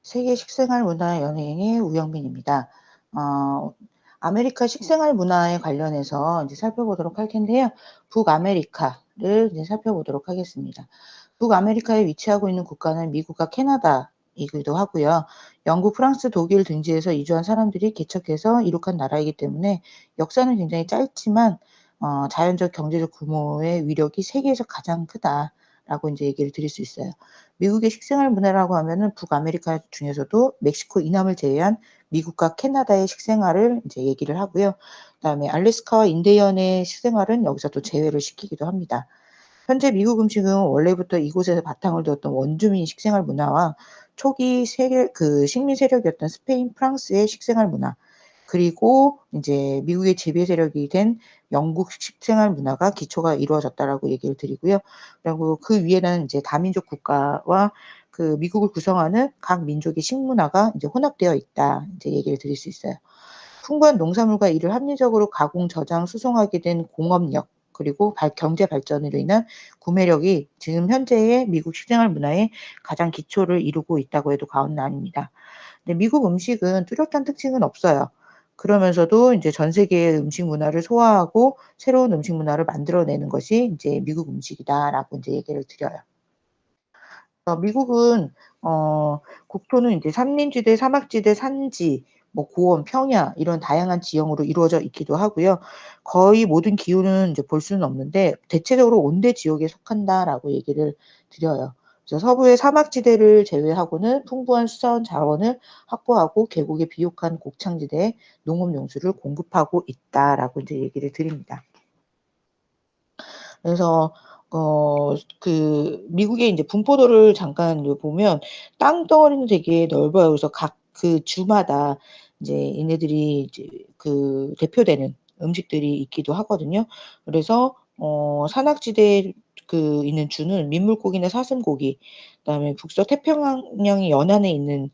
세계 식생활 문화 연예인의 우영민입니다. 어 아메리카 식생활 문화에 관련해서 이제 살펴보도록 할 텐데요. 북아메리카를 이제 살펴보도록 하겠습니다. 북아메리카에 위치하고 있는 국가는 미국과 캐나다이기도 하고요. 영국, 프랑스, 독일 등지에서 이주한 사람들이 개척해서 이룩한 나라이기 때문에 역사는 굉장히 짧지만 자연적, 경제적 규모의 위력이 세계에서 가장 크다라고 인제 얘기를 드릴 수 있어요. 미국의 식생활 문화라고 하면은 북아메리카 중에서도 멕시코 이남을 제외한 미국과 캐나다의 식생활을 이제 얘기를 하고요. 그다음에 알래스카와 인디언의 식생활은 여기서 또 제외를 시키기도 합니다. 현재 미국 음식은 원래부터 이곳에서 바탕을 두었던 원주민 식생활 문화와 초기 세계 식민 세력이었던 스페인, 프랑스의 식생활 문화, 그리고 인제 미국의 지배 세력이 된 영국 식생활 문화가 기초가 이루어졌다라고 얘기를 드리고요. 그리고 그 위에는 인제 다민족 국가와 그 미국을 구성하는 각 민족의 식문화가 이제 혼합되어 있다, 인제 얘기를 드릴 수 있어요. 풍부한 농산물과 이를 합리적으로 가공, 저장, 수송하게 된 공업력, 그리고 경제 발전으로 인한 구매력이 지금 현재의 미국 식생활 문화의 가장 기초를 이루고 있다고 해도 과언은 아닙니다. 근데 미국 음식은 뚜렷한 특징은 없어요. 그러면서도 인제 전 세계의 음식 문화를 소화하고 새로운 음식 문화를 만들어내는 것이 인제 "미국 음식이다."라고 인제 얘기를 드려요. 미국은 국토는 인제 산림지대, 사막지대, 산지, 뭐 고원, 평야 이런 다양한 지형으로 이루어져 있기도 하고요. 거의 모든 기후는 이제 볼 수는 없는데 대체적으로 온대 지역에 속한다라고 얘기를 드려요. 그래서 서부의 사막지대를 제외하고는 풍부한 수자원 자원을 확보하고 계곡에 비옥한 곡창지대에 농업 용수를 공급하고 있다라고 인제 얘기를 드립니다. 그래서 미국의 인제 분포도를 잠깐 보면 땅덩어리는 되게 넓어요. 그래서 각 그 주마다 인제 얘네들이 이제 대표되는 음식들이 있기도 하거든요. 그래서 산악지대에 있는 주는 민물고기나 사슴고기, 그다음에 북서 태평양의 연안에 있는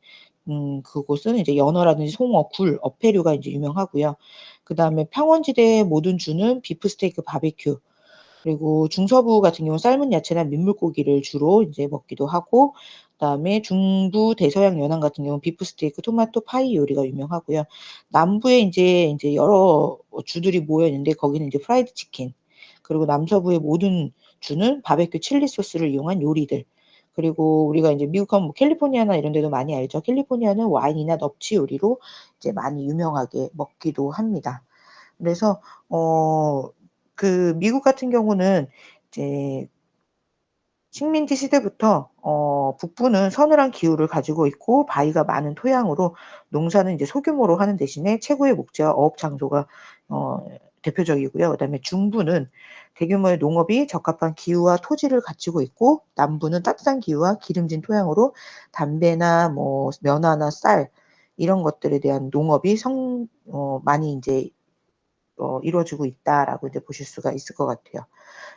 그곳은 이제 연어라든지 송어, 굴, 어패류가 인제 유명하고요. 그다음에 평원지대의 모든 주는 비프 스테이크 바비큐, 그리고 중서부 같은 경우는 삶은 야채나 민물고기를 주로 인제 먹기도 하고, 그다음에 중부 대서양 연안 같은 경우는 비프 스테이크, 토마토 파이 요리가 유명하고요. 남부에 인제 여러 주들이 모여 있는데 거기는 인제 프라이드 치킨, 그리고 남서부의 모든 주는 바베큐 칠리 소스를 이용한 요리들, 그리고 우리가 인제 미국 하면 뭐 캘리포니아나 이런 데도 많이 알죠. 캘리포니아는 와인이나 넙치 요리로 이제 많이 유명하게 먹기도 합니다. 그래서 미국 같은 경우는 이제 식민지 시대부터 북부는 서늘한 기후를 가지고 있고 바위가 많은 토양으로 농사는 이제 소규모로 하는 대신에 최고의 목재와 어업 장소가 어 대표적이고요. 그다음에 중부는 대규모의 농업이 적합한 기후와 토지를 갖추고 있고, 남부는 따뜻한 기후와 기름진 토양으로 담배나 뭐 면화나 쌀 이런 것들에 대한 농업이 많이 인제 이루어지고 있다라고 이제 보실 수가 있을 것 같아요.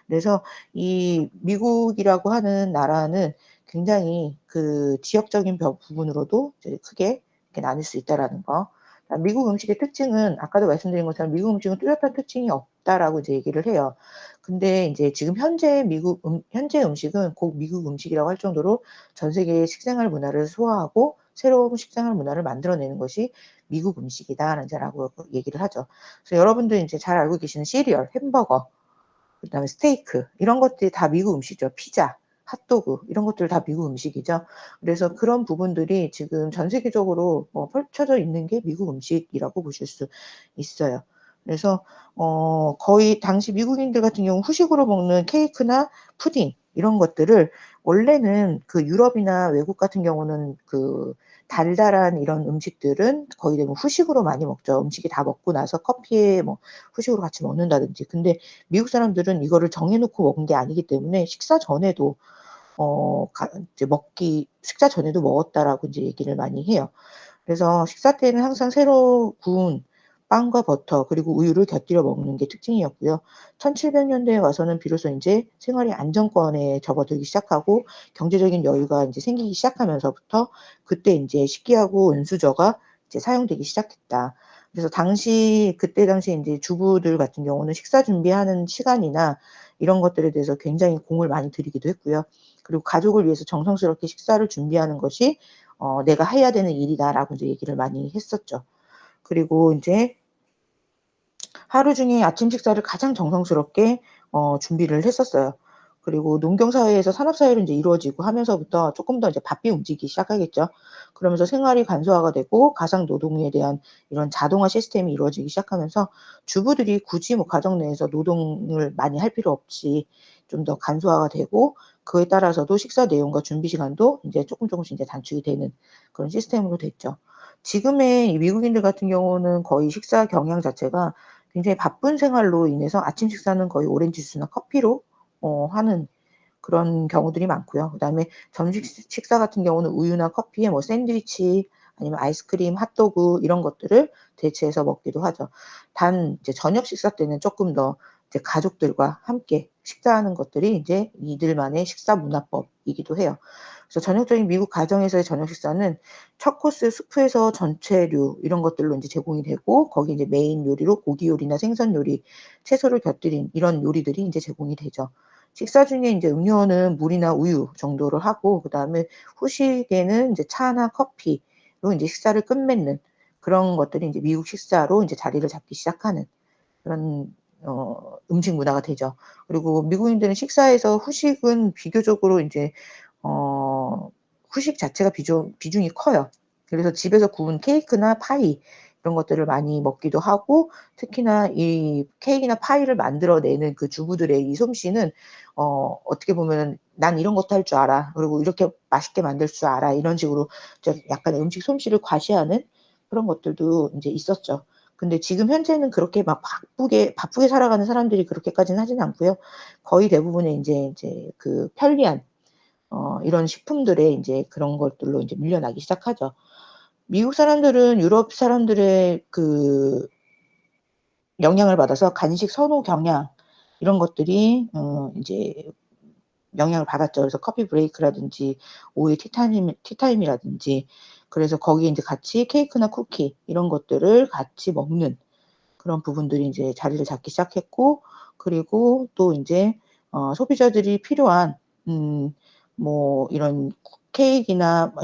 그래서 이 미국이라고 하는 나라는 굉장히 그 지역적인 부분으로도 이제 크게 이렇게 나눌 수 있다라는 거. 미국 음식의 특징은 아까도 말씀드린 것처럼 "미국 음식은 뚜렷한 특징이 없다."라고 이제 얘기를 해요. 근데 인제 지금 현재 음식은 곧 미국 음식이라고 할 정도로 전 세계의 식생활 문화를 소화하고 새로운 식생활 문화를 만들어내는 것이 "미국 음식이다." 라고 얘기를 하죠. 그래서 여러분들이 인제 잘 알고 계시는 시리얼, 햄버거, 그다음에 스테이크 이런 것들이 다 미국 음식이죠. 피자, 핫도그 이런 것들 다 미국 음식이죠. 그래서 그런 부분들이 지금 전 세계적으로 펼쳐져 있는 게 미국 음식이라고 보실 수 있어요. 그래서 거의 당시 미국인들 같은 경우 후식으로 먹는 케이크나 푸딩 이런 것들을 원래는 유럽이나 외국 같은 경우는 달달한 이런 음식들은 거의 대부분 후식으로 많이 먹죠. 음식이 다 먹고 나서 커피에 뭐 후식으로 같이 먹는다든지. 근데 미국 사람들은 이거를 정해 놓고 먹은 게 아니기 때문에 식사 전에도 어 가 이제 먹기 "식사 전에도 먹었다."라고 인제 얘기를 많이 해요. 그래서 식사 때는 항상 새로 구운 빵과 버터 그리고 우유를 곁들여 먹는 게 특징이었고요. 1700 년대에 와서는 비로소 인제 생활이 안정권에 접어들기 시작하고 경제적인 여유가 인제 생기기 시작하면서부터 그때 인제 식기하고 은수저가 이제 사용되기 시작했다. 그래서 그때 당시에 인제 주부들 같은 경우는 식사 준비하는 시간이나 이런 것들에 대해서 굉장히 공을 많이 들이기도 했고요. 그리고 가족을 위해서 정성스럽게 식사를 준비하는 것이 "내가 해야 되는 일이다."라고 이제 얘기를 많이 했었죠. 그리고 인제 하루 중에 아침 식사를 가장 정성스럽게 준비를 했었어요. 그리고 농경 사회에서 산업 사회로 인제 이루어지고 하면서부터 쪼끔 더 이제 바삐 움직이기 시작하겠죠. 그러면서 생활이 간소화가 되고 가상 노동에 대한 이런 자동화 시스템이 이루어지기 시작하면서 주부들이 굳이 뭐 가정 내에서 노동을 많이 할 필요 없이 좀 더 간소화가 되고, 그에 따라서도 식사 내용과 준비 시간도 인제 쪼끔씩 인제 단축이 되는 그런 시스템으로 됐죠. 지금의 이 미국인들 같은 경우는 거의 식사 경향 자체가 굉장히 바쁜 생활로 인해서 아침 식사는 거의 오렌지 주스나 커피로 하는 그런 경우들이 많고요. 그다음에 점심 식사 같은 경우는 우유나 커피에 뭐 샌드위치 아니면 아이스크림, 핫도그 이런 것들을 대체해서 먹기도 하죠. 단 이제 저녁 식사 때는 쪼끔 더 이제 가족들과 함께 식사하는 것들이 인제 이들만의 식사 문화법이기도 해요. 그래서 전형적인 미국 가정에서의 저녁 식사는 첫 코스 수프에서 전체류 이런 것들로 인제 제공이 되고, 거기에 이제 메인 요리로 고기 요리나 생선 요리, 채소를 곁들인 이런 요리들이 인제 제공이 되죠. 식사 중에 인제 음료는 물이나 우유 정도를 하고, 그다음에 후식에는 인제 차나 커피로 인제 식사를 끝맺는 그런 것들이 인제 미국 식사로 인제 자리를 잡기 시작하는 그런 음식 문화가 되죠. 그리고 미국인들은 식사에서 후식은 비교적으로 인제 어 후식 자체가 비중이 커요. 그래서 집에서 구운 케이크나 파이 이런 것들을 많이 먹기도 하고, 특히나 이 케이크나 파이를 만들어내는 그 주부들의 이 솜씨는 어떻게 보면은 "난 이런 것도 할 줄 알아. 그리고 이렇게 맛있게 만들 줄 알아." 이런 식으로 좀 약간 음식 솜씨를 과시하는 그런 것들도 인제 있었죠. 근데 지금 현재는 그렇게 막 바쁘게 살아가는 사람들이 그렇게까지는 하진 않고요. 거의 대부분의 인제 그 편리한 이런 식품들에 인제 그런 것들로 인제 밀려나기 시작하죠. 미국 사람들은 유럽 사람들의 그 영향을 받아서 간식 선호 경향 이런 것들이 인제 영향을 받았죠. 그래서 커피 브레이크라든지 오후에 티타임이라든지, 그래서 거기에 인제 같이 케이크나 쿠키 이런 것들을 같이 먹는 그런 부분들이 인제 자리를 잡기 시작했고, 그리고 또 인제 소비자들이 필요한 음 뭐 이런 케이크나 뭐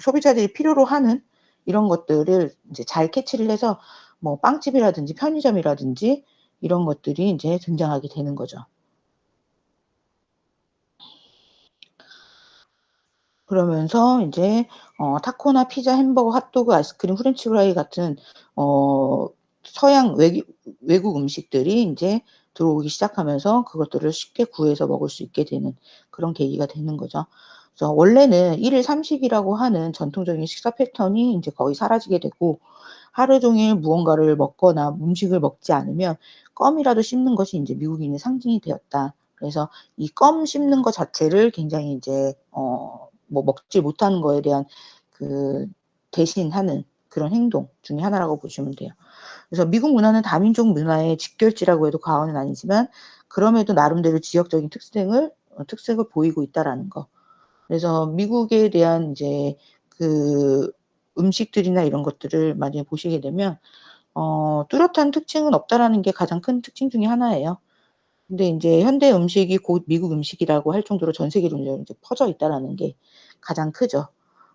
소비자들이 필요로 하는 이런 것들을 인제 잘 캐치를 해서 뭐 빵집이라든지 편의점이라든지 이런 것들이 인제 등장하게 되는 거죠. 그러면서 인제 타코나 피자, 햄버거, 핫도그, 아이스크림, 프렌치 프라이 같은 어 서양 외국 음식들이 인제 들어오기 시작하면서 그것들을 쉽게 구해서 먹을 수 있게 되는 그런 계기가 되는 거죠. 그래서 원래는 1일 3 식이라고 하는 전통적인 식사 패턴이 인제 거의 사라지게 되고, 하루 종일 무언가를 먹거나 음식을 먹지 않으면 껌이라도 씹는 것이 인제 미국인의 상징이 되었다. 그래서 이 껌 씹는 거 자체를 굉장히 인제 뭐 먹지 못하는 거에 대한 그 대신하는 그런 행동 중에 하나라고 보시면 돼요. 그래서 미국 문화는 다민족 문화의 직결지라고 해도 과언은 아니지만, 그럼에도 나름대로 지역적인 특색을 보이고 있다라는 거. 그래서 미국에 대한 인제 그 음식들이나 이런 것들을 만약에 보시게 되면 뚜렷한 특징은 없다라는 게 가장 큰 특징 중에 하나예요. 근데 인제 현대 음식이 곧 미국 음식이라고 할 정도로 전 세계로 인제 퍼져 있다라는 게 가장 크죠.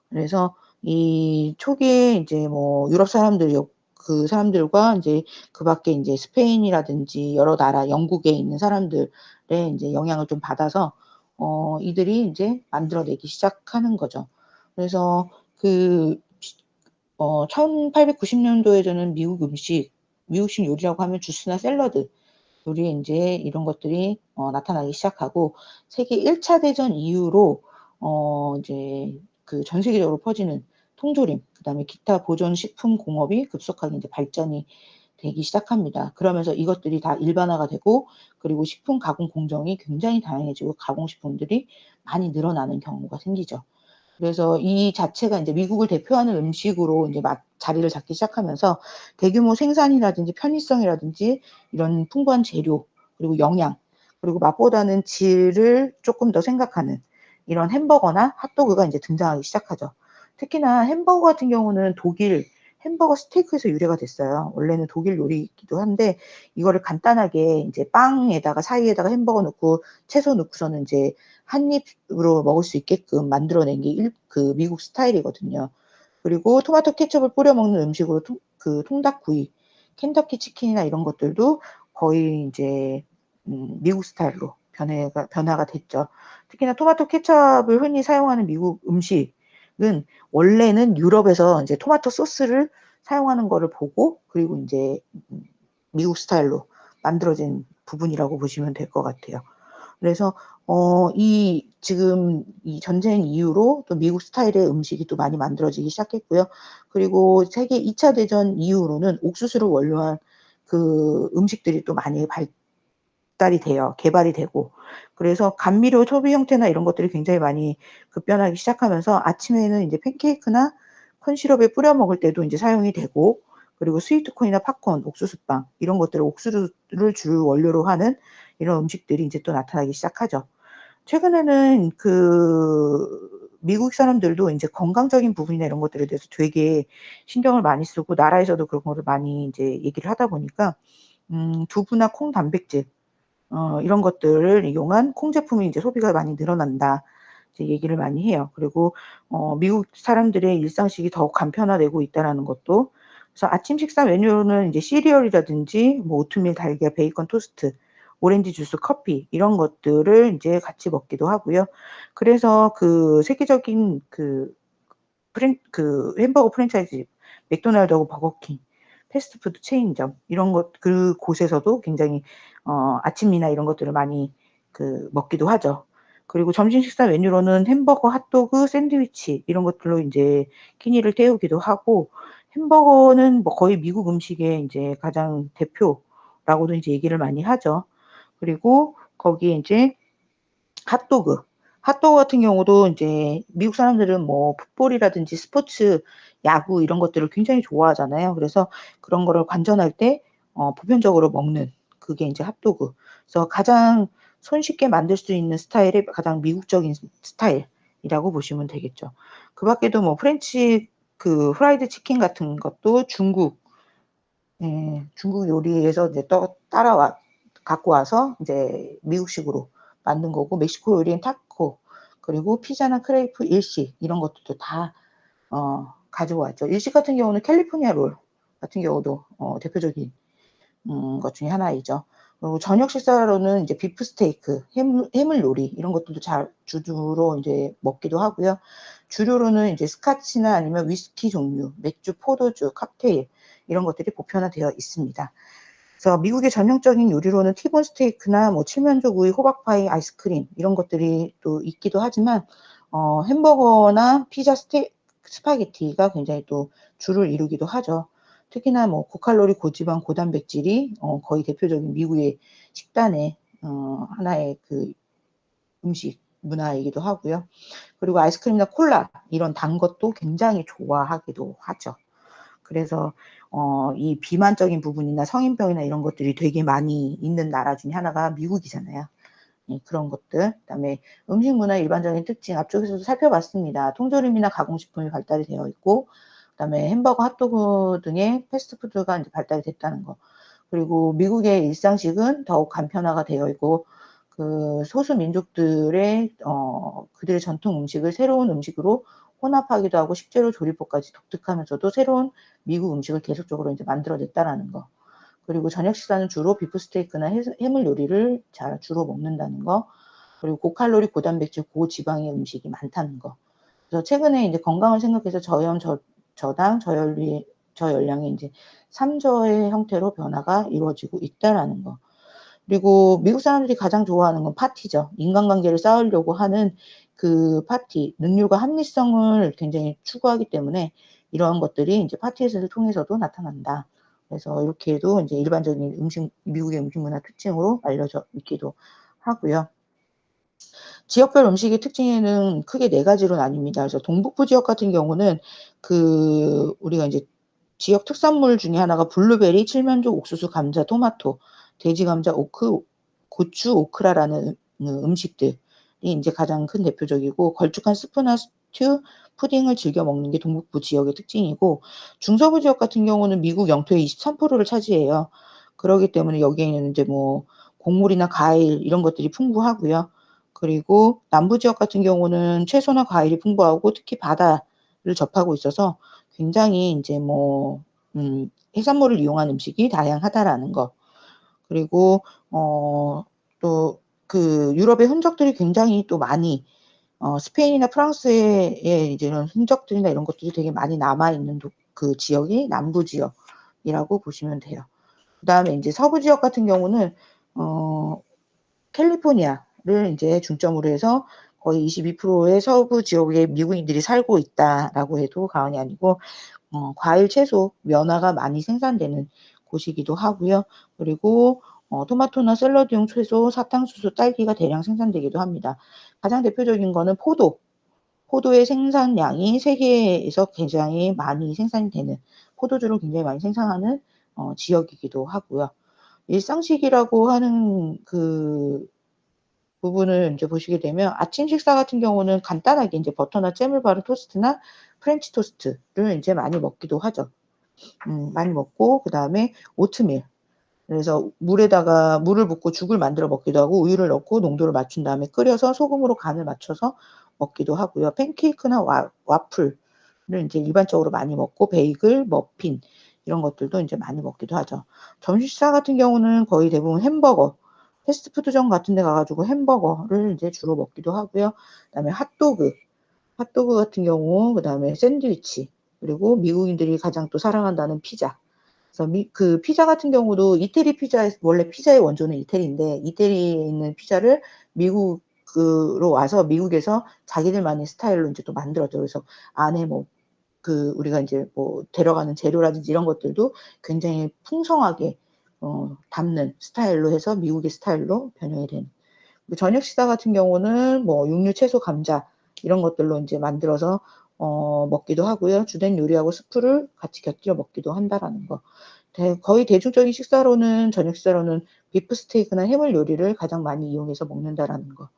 그래서 이 초기에 인제 뭐 유럽 사람들이요, 그 사람들과 인제 그밖에 인제 스페인이라든지 여러 나라 영국에 있는 사람들의 인제 영향을 좀 받아서 이들이 인제 만들어내기 시작하는 거죠. 그래서 그 1890 년도에는 미국식 요리라고 하면 주스나 샐러드 요리에 인제 이런 것들이 나타나기 시작하고, 세계 1차 대전 이후로 이제 그 전 세계적으로 퍼지는 통조림, 그다음에 기타 보존 식품 공업이 급속하게 인제 발전이 되기 시작합니다. 그러면서 이것들이 다 일반화가 되고, 그리고 식품 가공 공정이 굉장히 다양해지고 가공식품들이 많이 늘어나는 경우가 생기죠. 그래서 이 자체가 인제 미국을 대표하는 음식으로 인제 자리를 잡기 시작하면서 대규모 생산이라든지 편의성이라든지 이런 풍부한 재료, 그리고 영양, 그리고 맛보다는 질을 쪼끔 더 생각하는 이런 햄버거나 핫도그가 인제 등장하기 시작하죠. 특히나 햄버거 같은 경우는 독일 햄버거 스테이크에서 유래가 됐어요. 원래는 독일 요리이기도 한데 이거를 간단하게 인제 빵에다가 사이에다가 햄버거 넣고 채소 넣고서는 인제 한 입으로 먹을 수 있게끔 만들어낸 게 그 미국 스타일이거든요. 그리고 토마토 케첩을 뿌려 먹는 음식으로 통닭구이, 켄터키 치킨이나 이런 것들도 거의 인제 미국 스타일로 변화가 됐죠. 특히나 토마토 케첩을 흔히 사용하는 미국 음식은 원래는 유럽에서 인제 토마토 소스를 사용하는 거를 보고 그리고 인제 음 미국 스타일로 만들어진 부분이라고 보시면 될 것 같아요. 그래서 이 지금 이 전쟁 이후로 또 미국 스타일의 음식이 또 많이 만들어지기 시작했고요. 그리고 세계 2차 대전 이후로는 옥수수를 원료로 한 그 음식들이 또 많이 발달이 돼요. 개발이 되고. 그래서 감미료 소비 형태나 이런 것들이 굉장히 많이 급변하기 시작하면서 아침에는 인제 팬케이크나 콘시럽에 뿌려 먹을 때도 인제 사용이 되고, 그리고 스위트콘이나 팝콘, 옥수수빵 이런 것들을 옥수수를 주 원료로 하는 이런 음식들이 인제 또 나타나기 시작하죠. 최근에는 미국 사람들도 인제 건강적인 부분이나 이런 것들에 대해서 되게 신경을 많이 쓰고 나라에서도 그런 거를 많이 인제 얘기를 하다 보니까 두부나 콩 단백질 이런 것들을 이용한 콩 제품이 이제 소비가 많이 늘어난다, 이제 얘기를 많이 해요. 그리고 미국 사람들의 일상식이 더욱 간편화되고 있다라는 것도, 그래서 아침 식사 메뉴로는 이제 시리얼이라든지 뭐 오트밀, 달걀, 베이컨 토스트, 오렌지 주스, 커피 이런 것들을 인제 같이 먹기도 하고요. 그래서 세계적인 햄버거 프랜차이즈 맥도날드하고 버거킹, 패스트푸드 체인점 이런 그곳에서도 굉장히 아침이나 이런 것들을 많이 먹기도 하죠. 그리고 점심 식사 메뉴로는 햄버거, 핫도그, 샌드위치 이런 것들로 인제 끼니를 때우기도 하고, 햄버거는 뭐 거의 미국 음식의 인제 가장 대표라고도 인제 얘기를 많이 하죠. 그리고 거기에 인제 핫도그. 핫도그 같은 경우도 인제 미국 사람들은 뭐 풋볼이라든지 스포츠, 야구 이런 것들을 굉장히 좋아하잖아요. 그래서 그런 거를 관전할 때 보편적으로 먹는 그게 인제 핫도그. 그래서 가장 손쉽게 만들 수 있는 스타일의 가장 미국적인 스타일이라고 보시면 되겠죠. 그 밖에도 뭐 프라이드 치킨 같은 것도 중국 요리에서 이제 따라와 갖고 와서 인제 미국식으로 만든 거고, 멕시코 요리엔 타코, 그리고 피자나 크레이프 일식 이런 것들도 다 가져왔죠. 일식 같은 경우는 캘리포니아 롤 같은 경우도 대표적인 것 중에 하나이죠. 그리고 저녁 식사로는 이제 비프 스테이크, 해물 요리 이런 것들도 주로 인제 먹기도 하고요. 주류로는 이제 스카치나 아니면 위스키 종류, 맥주, 포도주, 칵테일 이런 것들이 보편화되어 있습니다. 그래서 미국의 전형적인 요리로는 티본 스테이크나 뭐 칠면조 구이, 호박파이, 아이스크림 이런 것들이 또 있기도 하지만 햄버거나 피자, 스파게티가 굉장히 또 주를 이루기도 하죠. 특히나 뭐 고칼로리, 고지방, 고단백질이 거의 대표적인 미국의 식단의 하나의 음식 문화이기도 하고요. 그리고 아이스크림이나 콜라 이런 단 것도 굉장히 좋아하기도 하죠. 그래서 이 비만적인 부분이나 성인병이나 이런 것들이 되게 많이 있는 나라 중에 하나가 미국이잖아요. 예, 그런 것들. 그다음에 음식 문화의 일반적인 특징 앞쪽에서도 살펴봤습니다. 통조림이나 가공식품이 발달이 되어 있고, 그다음에 햄버거, 핫도그 등의 패스트푸드가 인제 발달이 됐다는 거. 그리고 미국의 일상식은 더욱 간편화가 되어 있고, 소수 민족들의 그들의 전통 음식을 새로운 음식으로 혼합하기도 하고 식재료 조리법까지 독특하면서도 새로운 미국 음식을 계속적으로 인제 만들어 냈다라는 거. 그리고 저녁 식사는 주로 비프 스테이크나 해물 요리를 주로 먹는다는 거. 그리고 고칼로리, 고단백질, 고지방의 음식이 많다는 거. 그래서 최근에 인제 건강을 생각해서 저당, 저열량의 인제 3저의 형태로 변화가 이루어지고 있다라는 거. 그리고 미국 사람들이 가장 좋아하는 건 파티죠. 인간관계를 쌓으려고 하는 파티, 능률과 합리성을 굉장히 추구하기 때문에 이러한 것들이 인제 파티에서를 통해서도 나타난다. 그래서 이렇게도 인제 일반적인 미국의 음식 문화 특징으로 알려져 있기도 하고요. 지역별 음식의 특징에는 크게 4 가지로 나뉩니다. 그래서 동북부 지역 같은 경우는 우리가 인제 지역 특산물 중에 하나가 블루베리, 칠면조, 옥수수, 감자, 토마토, 돼지 감자, 고추, 오크라라는 음식들이 인제 가장 큰 대표적이고, 걸쭉한 스프나 스튜, 푸딩을 즐겨 먹는 게 동북부 지역의 특징이고, 중서부 지역 같은 경우는 미국 영토의 23%를 차지해요. 그러기 때문에 여기에는 인제 뭐 곡물이나 과일 이런 것들이 풍부하고요. 그리고 남부 지역 같은 경우는 채소나 과일이 풍부하고 특히 바다를 접하고 있어서 굉장히 인제 뭐 해산물을 이용한 음식이 다양하다라는 거. 그리고 또 그 유럽의 흔적들이 굉장히 또 많이 스페인이나 프랑스의 이제 이런 흔적들이나 이런 것들이 되게 많이 남아 있는 그 지역이 남부 지역이라고 보시면 돼요. 그다음에 인제 서부 지역 같은 경우는 어 캘리포니아를 인제 중점으로 해서 거의 22%의 서부 지역에 미국인들이 살고 있다라고 해도 과언이 아니고, 과일, 채소, 면화가 많이 생산되는 곳이기도 하고요. 그리고 토마토나 샐러드용 채소, 사탕수수, 딸기가 대량 생산되기도 합니다. 가장 대표적인 거는 포도. 포도의 생산량이 세계에서 굉장히 많이 생산이 되는, 포도주를 굉장히 많이 생산하는 지역이기도 하고요. 일상식이라고 하는 그 부분을 인제 보시게 되면 아침 식사 같은 경우는 간단하게 인제 버터나 잼을 바른 토스트나 프렌치 토스트를 인제 많이 먹기도 하죠. 많이 먹고, 그다음에 오트밀. 그래서 물에다가 물을 붓고 죽을 만들어 먹기도 하고, 우유를 넣고 농도를 맞춘 다음에 끓여서 소금으로 간을 맞춰서 먹기도 하고요. 팬케이크나 와플을 인제 일반적으로 많이 먹고, 베이글, 머핀 이런 것들도 인제 많이 먹기도 하죠. 점심 식사 같은 경우는 거의 대부분 햄버거, 패스트푸드점 같은 데 가 가지고 햄버거를 인제 주로 먹기도 하고요. 그다음에 핫도그 같은 경우, 그다음에 샌드위치, 그리고 미국인들이 가장 또 사랑한다는 피자. 그래서 그 피자 같은 경우도 이태리 피자에, 원래 피자의 원조는 이태리인데 이태리에 있는 피자를 미국으로 와서 미국에서 자기들만의 스타일로 인제 또 만들었죠. 그래서 안에 뭐 우리가 인제 뭐 데려가는 재료라든지 이런 것들도 굉장히 풍성하게 담는 스타일로 해서 미국의 스타일로 변형이 된. 그 저녁 식사 같은 경우는 뭐 육류, 채소, 감자 이런 것들로 인제 만들어서 먹기도 하고요. 주된 요리하고 스프를 같이 곁들여 먹기도 한다라는 거. 거의 대중적인 식사로는, 저녁 식사로는 비프 스테이크나 해물 요리를 가장 많이 이용해서 먹는다라는 거.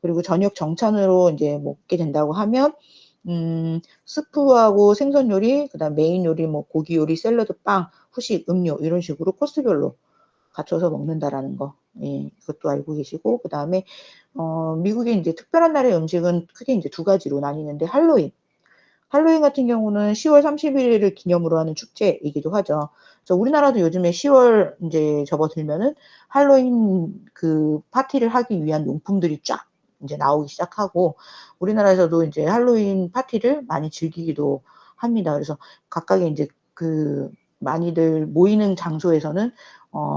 그리고 저녁 정餐으로 인제 먹게 된다고 하면 스프하고 생선 요리, 그다음 메인 요리, 뭐 고기 요리, 샐러드, 빵, 후식, 음료 이런 식으로 코스별로 갖춰서 먹는다라는 거. 예. 그것도 알고 계시고, 그다음에 미국의 인제 특별한 날의 음식은 크게 인제 두 가지로 나뉘는데, 할로윈 같은 경우는 10월 31 일을 기념으로 하는 축제이기도 하죠. 그래서 우리나라도 요즘에 10월 인제 접어들면은 할로윈 그 파티를 하기 위한 용품들이 쫙 인제 나오기 시작하고, 우리나라에서도 인제 할로윈 파티를 많이 즐기기도 합니다. 그래서 각각의 인제 그 많이들 모이는 장소에서는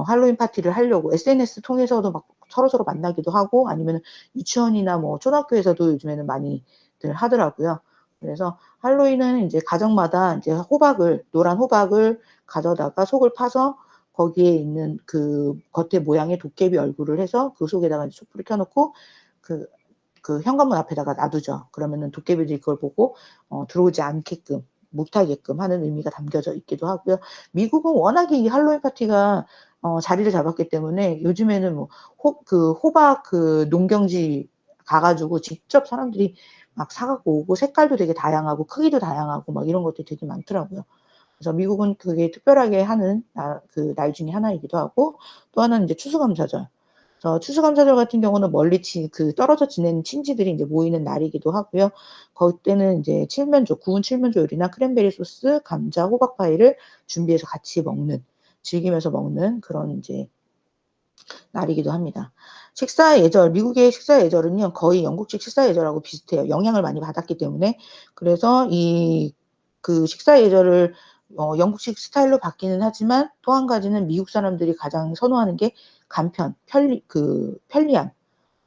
할로윈 파티를 하려고 SNS 통해서도 막 서로서로 만나기도 하고, 아니면은 유치원이나 뭐 초등학교에서도 요즘에는 많이들 하더라고요. 그래서 할로윈은 인제 가정마다 인제 노란 호박을 가져다가 속을 파서 거기에 있는 그 겉에 모양의 도깨비 얼굴을 해서 그 속에다가 이제 촛불을 켜 놓고 그 현관문 앞에다가 놔두죠. 그러면은 도깨비들이 그걸 보고 들어오지 않게끔, 못하게끔 하는 의미가 담겨져 있기도 하고요. 미국은 워낙에 이 할로윈 파티가 자리를 잡았기 때문에 요즘에는 뭐 호박 농경지 가 가지고 직접 사람들이 막 사 갖고 오고, 색깔도 되게 다양하고 크기도 다양하고 막 이런 것들이 되게 많더라고요. 그래서 미국은 그게 특별하게 하는 날 중에 하나이기도 하고, 또 하나는 인제 추수감사절. 그래서 추수감사절 같은 경우는 멀리 떨어져 지내는 친지들이 인제 모이는 날이기도 하고요. 그때는 인제 구운 칠면조 요리나 크랜베리 소스, 감자, 호박 파이를 준비해서 같이 즐기면서 먹는 그런 인제 날이기도 합니다. 식사 예절, 미국의 식사 예절은요 거의 영국식 식사 예절하고 비슷해요. 영향을 많이 받았기 때문에. 그래서 식사 예절을 영국식 스타일로 바뀌는 하지만, 또 한 가지는 미국 사람들이 가장 선호하는 게 간편, 편리함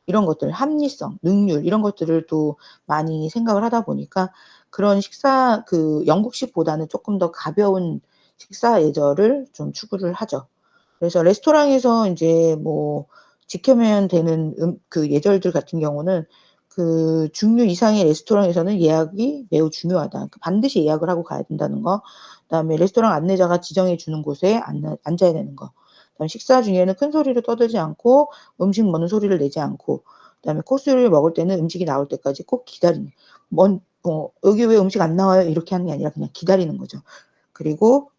이런 것들, 합리성, 능률 이런 것들을 또 많이 생각을 하다 보니까, 그런 영국식보다는 쪼끔 더 가벼운 식사 예절을 좀 추구를 하죠. 그래서 레스토랑에서 인제 뭐 지켜면 되는 예절들 같은 경우는, 중류 이상의 레스토랑에서는 예약이 매우 중요하다. 그러니까 반드시 예약을 하고 가야 된다는 거. 그다음에 레스토랑 안내자가 지정해 주는 곳에 앉아야 되는 거. 그다음에 식사 중에는 큰 소리를 떠들지 않고, 음식 먹는 소리를 내지 않고, 그다음에 코스 요리를 먹을 때는 음식이 나올 때까지 꼭 기다리는, 뭐 "여기 왜 음식 안 나와요?" 이렇게 하는 게 아니라 그냥 기다리는 거죠. 그리고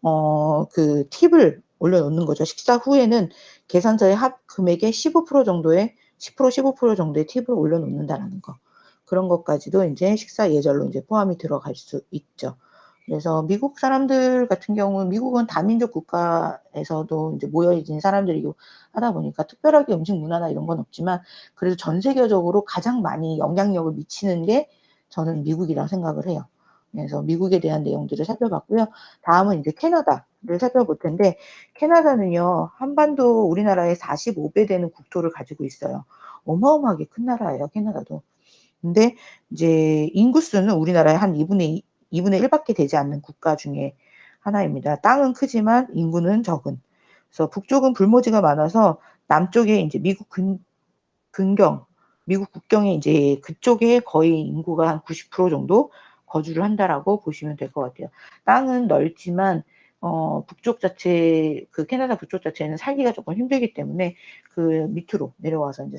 그 팁을 올려 놓는 거죠. 식사 후에는 계산서의 합 금액의 15% 정도의 10% 15% 정도의 팁을 올려 놓는다라는 거. 그런 것까지도 인제 식사 예절로 인제 포함이 들어갈 수 있죠. 그래서 미국 사람들 같은 경우는 미국은 다민족 국가에서도 인제 모여 있는 사람들이고 하다 보니까 특별하게 음식 문화나 이런 건 없지만 그래도 전 세계적으로 가장 많이 영향력을 미치는 게 저는 미국이라고 생각을 해요. 그래서 미국에 대한 내용들을 살펴봤고요. 다음은 인제 캐나다를 살펴볼 텐데 캐나다는요 한반도 우리나라의 45배 되는 국토를 가지고 있어요. 어마어마하게 큰 나라예요 캐나다도. 근데 이제 인구수는 우리나라의 한 2분의 1 밖에 되지 않는 국가 중에 하나입니다. 땅은 크지만 인구는 적은. 그래서 북쪽은 불모지가 많아서 남쪽에 인제 미국 근경, 미국 국경에 인제 그쪽에 거의 인구가 한 90% 정도 거주를 한다라고 보시면 될 것 같아요. 땅은 넓지만 북쪽 자체 그 캐나다 북쪽 자체는 살기가 쪼끔 힘들기 때문에 그 밑으로 내려와서 인제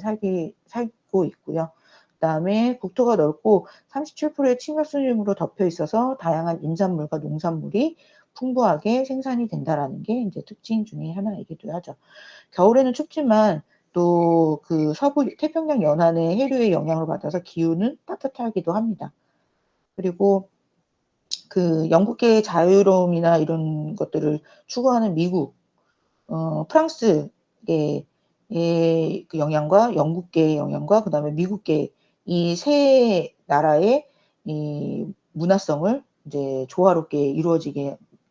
살고 있고요. 그다음에 국토가 넓고 37%의 침약 수림으로 덮여 있어서 다양한 임산물과 농산물이 풍부하게 생산이 된다라는 게 인제 특징 중에 하나이기도 하죠. 겨울에는 춥지만 또 그 서부 태평양 연안의 해류의 영향을 받아서 기후는 따뜻하기도 합니다. 그리고 그 영국계의 자유로움이나 이런 것들을 추구하는 미국, 프랑스의 그 영향과 영국계의 영향과 그다음에 미국계 이 세 나라의 이 문화성을 인제 조화롭게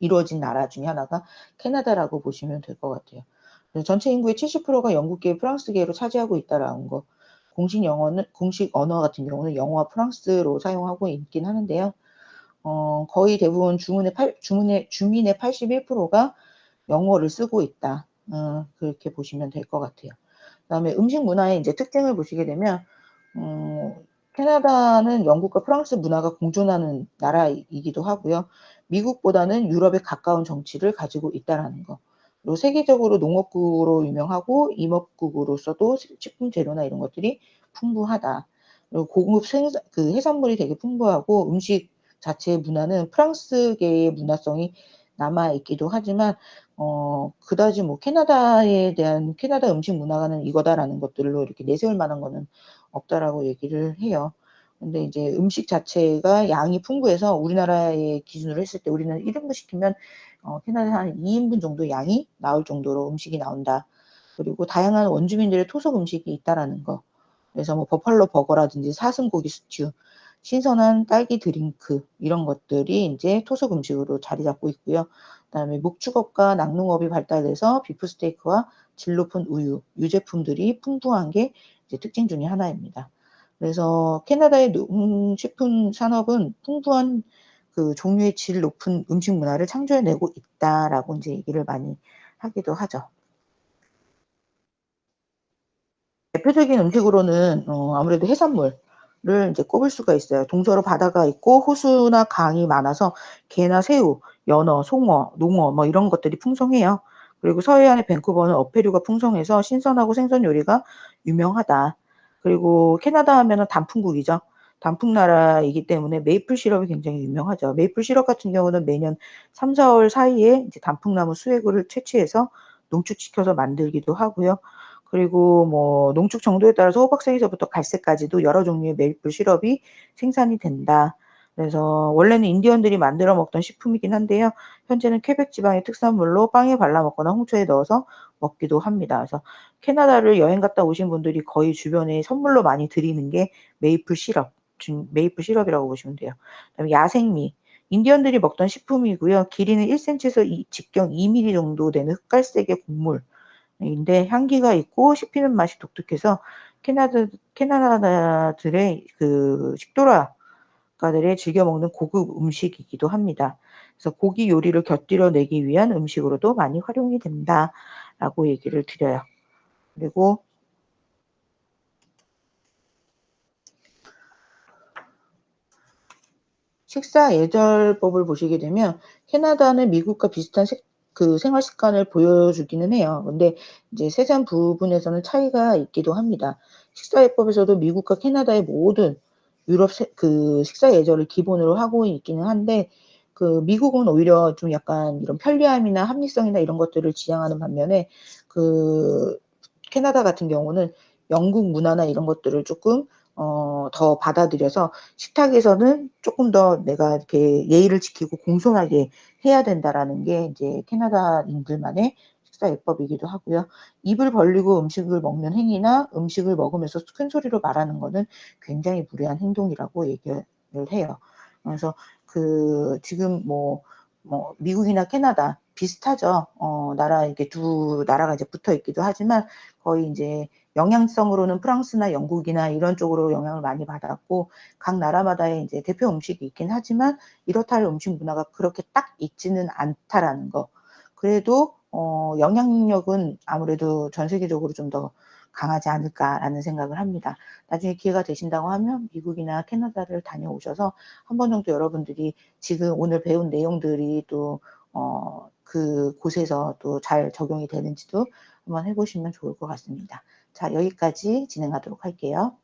이루어진 나라 중에 하나가 캐나다라고 보시면 될 것 같아요. 그래서 전체 인구의 70%가 영국계, 프랑스계로 차지하고 있다라는 거. 공식 언어 같은 경우는 영어와 프랑스로 사용하고 있긴 하는데요. 거의 대부분 주민의 81%가 영어를 쓰고 있다. 그렇게 보시면 될 것 같아요. 그다음에 음식 문화의 인제 특징을 보시게 되면 음 캐나다는 영국과 프랑스 문화가 공존하는 나라이기도 하고요. 미국보다는 유럽에 가까운 정치를 가지고 있다라는 거. 그리고 세계적으로 농업국으로 유명하고 임업국으로서도 식품 재료나 이런 것들이 풍부하다. 그리고 고급 생산 그 해산물이 되게 풍부하고 음식 자체의 문화는 프랑스계의 문화성이 남아 있기도 하지만 그다지 뭐 캐나다에 대한 '캐나다 음식 문화는 이거다.'라는 것들로 이렇게 내세울 만한 거는 없다라고 얘기를 해요. 근데 이제 음식 자체가 양이 풍부해서 우리나라의 기준으로 했을 때 우리는 1 인분 시키면 캐나다는 한 2 인분 정도 양이 나올 정도로 음식이 나온다. 그리고 다양한 원주민들의 토속 음식이 있다라는 거. 그래서 뭐 버팔로 버거라든지 사슴고기 스튜, 신선한 딸기 드링크 이런 것들이 인제 토속 음식으로 자리 잡고 있고요. 그다음에 목축업과 낙농업이 발달돼서 비프 스테이크와 질 높은 우유, 유제품들이 풍부한 게 이제 특징 중에 하나입니다. 그래서 캐나다의 농식품 산업은 풍부한 그 종류의 질 높은 음식 문화를 창조해 내고 있다라고 인제 얘기를 많이 하기도 하죠. 대표적인 음식으로는 아무래도 해산물을 인제 꼽을 수가 있어요. 동서로 바다가 있고 호수나 강이 많아서 게나 새우, 연어, 송어, 농어 뭐 이런 것들이 풍성해요. 그리고 서해안의 밴쿠버는 어패류가 풍성해서 신선하고 생선 요리가 유명하다. 그리고 캐나다 하면은 단풍국이죠. 단풍 나라이기 때문에 메이플 시럽이 굉장히 유명하죠. 메이플 시럽 같은 경우는 매년 3-4월 사이에 이제 단풍나무 수액을 채취해서 농축시켜서 만들기도 하고요. 그리고 뭐 농축 정도에 따라서 호박색에서부터 갈색까지도 여러 종류의 메이플 시럽이 생산이 된다. 그래서 원래는 인디언들이 만들어 먹던 식품이긴 한데요. 현재는 퀘벡 지방의 특산물로 빵에 발라 먹거나 홍초에 넣어서 먹기도 합니다. 그래서 캐나다를 여행 갔다 오신 분들이 거의 주변에 선물로 많이 드리는 게 메이플 시럽이라고 보시면 돼요. 그다음에 야생미. 인디언들이 먹던 식품이고요. 길이는 1 센티에서直径 2 밀리 정도 되는 흑갈색의 곡물 인데 향기가 있고 씹히는 맛이 독특해서 캐나다들의 그 식도락가들이 즐겨 먹는 고급 음식이기도 합니다. 그래서 고기 요리를 곁들여 내기 위한 음식으로도 많이 활용이 된다라고 얘기를 드려요. 그리고 식사 예절법을 보시게 되면 캐나다는 미국과 비슷한 생활 습관을 보여주기는 해요. 근데 이제 세세한 부분에서는 차이가 있기도 합니다. 식사 예법에서도 미국과 캐나다의 모든 유럽 식사 예절을 기본으로 하고 있기는 한데, 미국은 오히려 좀 약간 이런 편리함이나 합리성이나 이런 것들을 지향하는 반면에, 그 캐나다 같은 경우는 영국 문화나 이런 것들을 쪼끔 더 받아들여서 식탁에서는 쪼끔 더 내가 이렇게 예의를 지키고 공손하게 해야 된다라는 게 인제 캐나다인들만의 식사 예법이기도 하고요. 입을 벌리고 음식을 먹는 행위나 음식을 먹으면서 큰 소리로 말하는 거는 굉장히 무례한 행동이라고 얘기를 해요. 그래서 지금 미국이나 캐나다 비슷하죠. 나라 이렇게 두 나라가 이제 붙어 있기도 하지만 거의 인제 영향성으로는 프랑스나 영국이나 이런 쪽으로 영향을 많이 받았고, 각 나라마다의 인제 대표 음식이 있긴 하지만 이렇다 할 음식 문화가 그렇게 딱 있지는 않다라는 거. 그래도 영향력은 아무래도 전 세계적으로 좀 더 강하지 않을까라는 생각을 합니다. 나중에 기회가 되신다고 하면 미국이나 캐나다를 다녀오셔서 한 번 정도 여러분들이 지금 오늘 배운 내용들이 또 그곳에서 또 잘 적용이 되는지도 한번 해 보시면 좋을 것 같습니다. 자, 여기까지 진행하도록 할게요.